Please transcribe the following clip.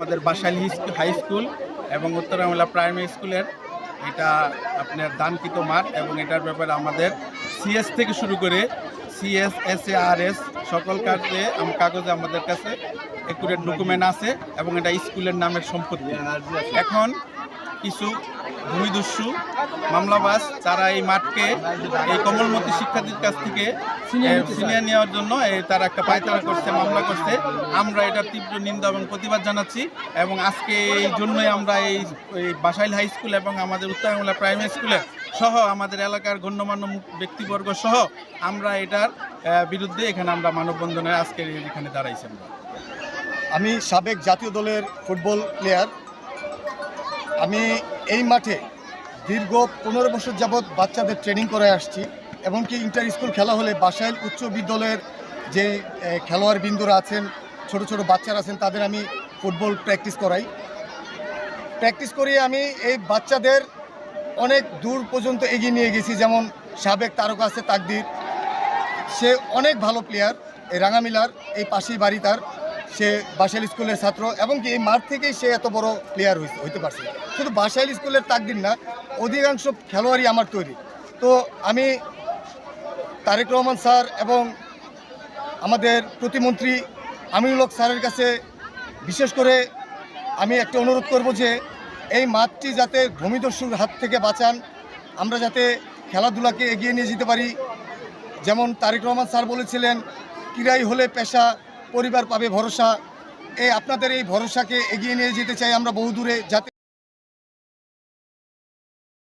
আমাদের Basail high school এবং উত্তরামলা primary স্কুলের এটা আপনার দানকৃত মাঠ এবং এটার ব্যাপারে আমাদের সিএস থেকে শুরু করে সিএস SARS সকল কাগজে আমাদের কাছে একুরেট ডকুমেন্ট আছে এবং এটা স্কুলের নামের সম্পত্তি। এখন কিছু ভূমিদস্যু মামলাবাজ তারা এই মাঠকে এই কমলমতি শিক্ষার্থীর কাছ থেকে সিনিয়র নেওয়ার জন্য তারা একটা পায়তারা করছে, মামলা করছে। আমরা এটা তীব্র নিন্দা এবং প্রতিবাদ জানাচ্ছি এবং আজকে এই জন্যই আমরা এই বাসাইল হাই স্কুল এবং আমাদের উত্তরামলা প্রাইমারি স্কুলে সহ আমাদের এলাকার গণ্যমান্য ব্যক্তিবর্গ সহ আমরা এটার বিরুদ্ধে এখানে আমরা মানববন্ধনে আজকে এখানে দাঁড়াইছি। আমি সাবেক জাতীয় দলের ফুটবল প্লেয়ার। আমি এই মাঠে দীর্ঘ 15 বছর যাবৎ বাচ্চাদের ট্রেনিং করে আসছি, এমনকি ইন্টার স্কুল খেলা হলে বাসাইল উচ্চ বিদ্যালয়ের যে খেলোয়াড় বিন্দুরা আছেন, ছোট ছোট বাচ্চারা আছেন, তাদের আমি ফুটবল প্র্যাকটিস করিয়ে আমি এই বাচ্চাদের অনেক দূর পর্যন্ত এগিয়ে নিয়ে গেছি। যেমন সাবেক তারকা আছে তাকদির, সে অনেক ভালো প্লেয়ার, এই রাঙামিলার এই পাশেই বাড়ি তার, সে বাসাইল স্কুলের ছাত্র এবং কি এই মাঠ থেকেই সে এত বড় প্লেয়ার হইতে পারছে। শুধু বাসাইল স্কুলের তাকদির না, অধিকাংশ খেলোয়াড়ই আমার তৈরি। তো আমি তারেক রহমান স্যার এবং আমাদের প্রতিমন্ত্রী আমিনুল হক স্যারের কাছে বিশেষ করে আমি একটা অনুরোধ করব যে এই মাঠটি যাতে ভূমিদস্যুর হাত থেকে বাঁচান, আমরা যাতে খেলাধুলাকে এগিয়ে নিয়ে যেতে পারি। যেমন তারেক রহমান স্যার বলেছিলেন, ক্রীড়াই হলে পেশা, পরিবার পাবে ভরসা। আপনাদের এই ভরসাকে এগিয়ে নিয়ে যেতে চাই আমরা বহুদূরে, যাতে